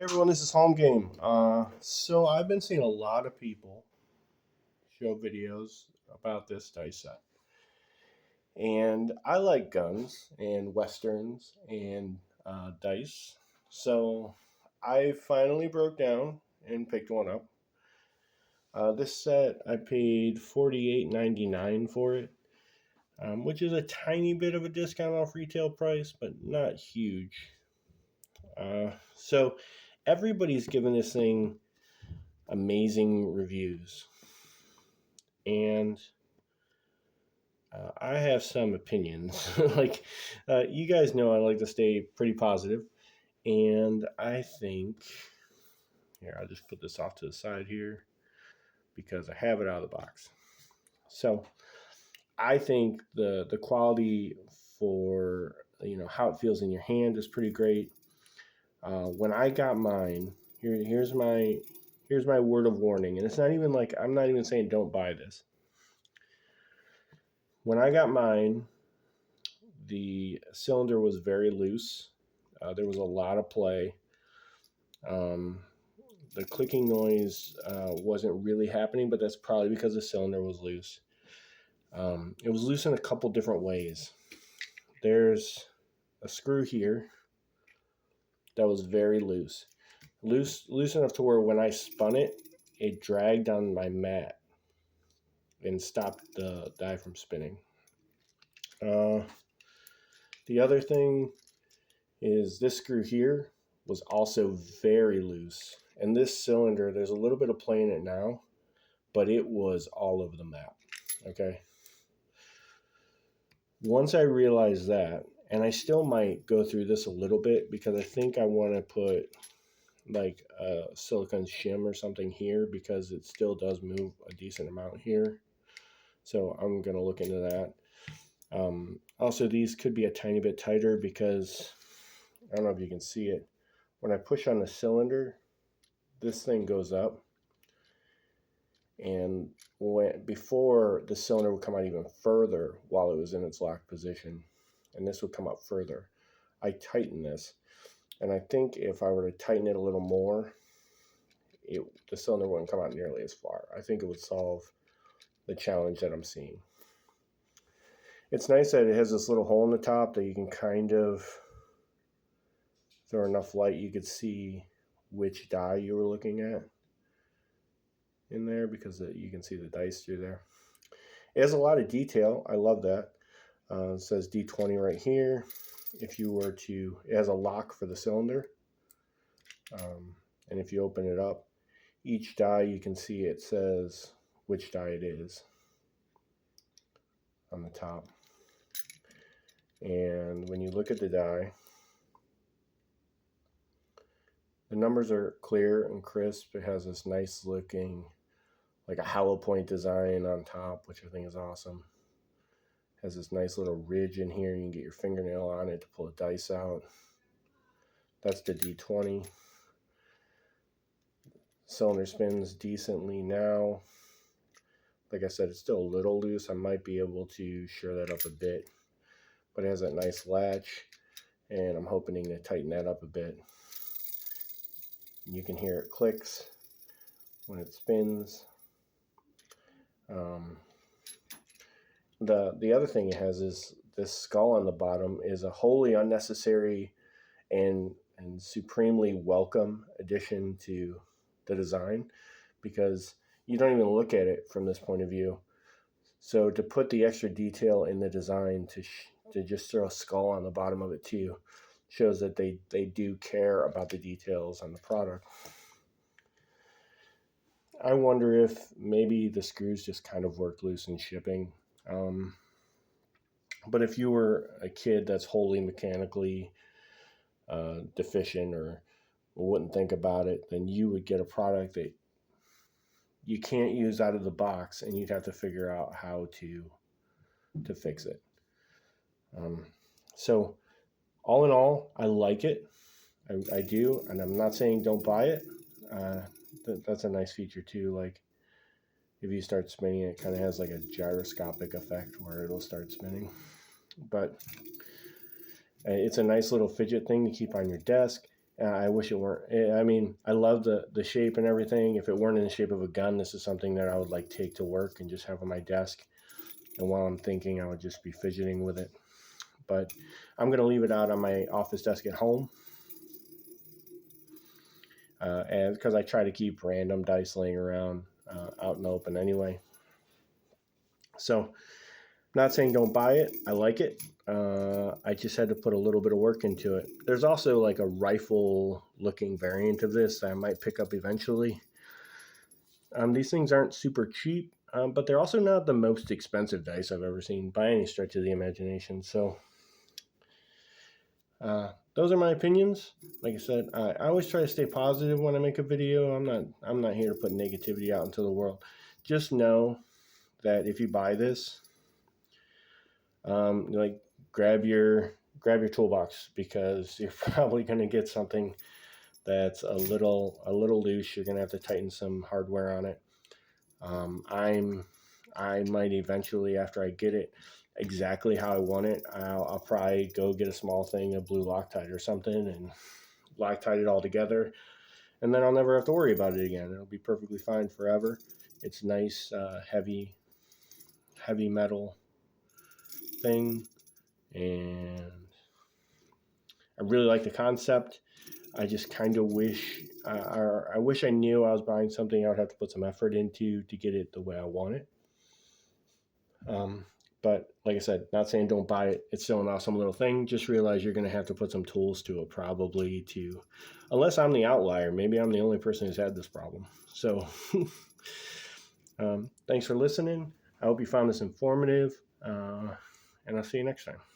Hey everyone, this is Home Game. So I've been seeing a lot of people show videos about this dice set, and I like guns and westerns and dice. So I finally broke down and picked one up. This set I paid $48.99 for it, which is a tiny bit of a discount off retail price, but not huge. So everybody's given this thing amazing reviews. And I have some opinions. You guys know I like to stay pretty positive. And I think, here, I'll just put this off to the side here because I have it out of the box. So I think the quality for, how it feels in your hand is pretty great. When I got mine, here's my word of warning. And it's not even like, I'm not even saying don't buy this. When I got mine, the cylinder was very loose. There was a lot of play. Um, the clicking noise wasn't really happening, but that's probably because the cylinder was loose. It was loose in a couple different ways. There's a screw here that was very loose. Loose enough to where when I spun it, it dragged on my mat and stopped the die from spinning. The other thing is this screw here was also very loose. And this cylinder, there's a little bit of play in it now, but it was all over the map. Okay. Once I realized that, and I still might go through this a little bit because I think I want to put like a silicone shim or something here because it still does move a decent amount here. So I'm going to look into that. Also, these could be a tiny bit tighter because I don't know if you can see it. When I push on the cylinder, this thing goes up. And before, the cylinder would come out even further while it was in its locked position. And this would come up further. I tighten this. And I think if I were to tighten it a little more, the cylinder wouldn't come out nearly as far. I think it would solve the challenge that I'm seeing. It's nice that it has this little hole in the top that you can kind of throw enough light you could see which die you were looking at in there because you can see the dice through there. It has a lot of detail. I love that. It says D20 right here. If you were to, it has a lock for the cylinder. And if you open it up, each die you can see it says which die it is on the top. And when you look at the die, the numbers are clear and crisp. It has this nice looking, like a hollow point design on top, which I think is awesome. It has this nice little ridge in here. You can get your fingernail on it to pull the dice out. That's the D20. Cylinder spins decently now. Like I said, it's still a little loose. I might be able to shore that up a bit. But it has that nice latch, and I'm hoping to tighten that up a bit. You can hear it clicks when it spins. The other thing it has is this skull on the bottom is a wholly unnecessary and supremely welcome addition to the design because you don't even look at it from this point of view. So to put the extra detail in the design to just throw a skull on the bottom of it too shows that they do care about the details on the product. I wonder if maybe the screws just kind of worked loose in shipping. But if you were a kid that's wholly mechanically deficient or wouldn't think about it, then you would get a product that you can't use out of the box, and you'd have to figure out how to fix it. So all in all, I like it. I do, and I'm not saying don't buy it. That's a nice feature too. Like if you start spinning, it kind of has like a gyroscopic effect where it'll start spinning. But it's a nice little fidget thing to keep on your desk. I wish it weren't. I mean, I love the shape and everything. If it weren't in the shape of a gun, this is something that I would like take to work and just have on my desk. And while I'm thinking, I would just be fidgeting with it. But I'm going to leave it out on my office desk at home. And because I try to keep random dice laying around out in the open anyway. So, not saying don't buy it. I like it. I just had to put a little bit of work into it. There's also like a rifle looking variant of this that I might pick up eventually. These things aren't super cheap, but they're also not the most expensive dice I've ever seen by any stretch of the imagination. So those are my opinions. Like I said, I always try to stay positive when I make a video. I'm not here to put negativity out into the world. Just know that if you buy this, like grab your toolbox, because you're probably going to get something that's a little loose. You're going to have to tighten some hardware on it. I might eventually, after I get it exactly how I want it, I'll probably go get a small thing of blue Loctite or something and Loctite it all together, and then I'll never have to worry about it again. It'll be perfectly fine forever. It's nice, heavy metal thing, and I really like the concept. I just kind of wish, I wish I knew I was buying something I would have to put some effort into to get it the way I want it. But like I said, not saying don't buy it. It's still an awesome little thing. Just realize you're going to have to put some tools to it probably to, unless I'm the outlier. Maybe I'm the only person who's had this problem. So thanks for listening. I hope you found this informative, and I'll see you next time.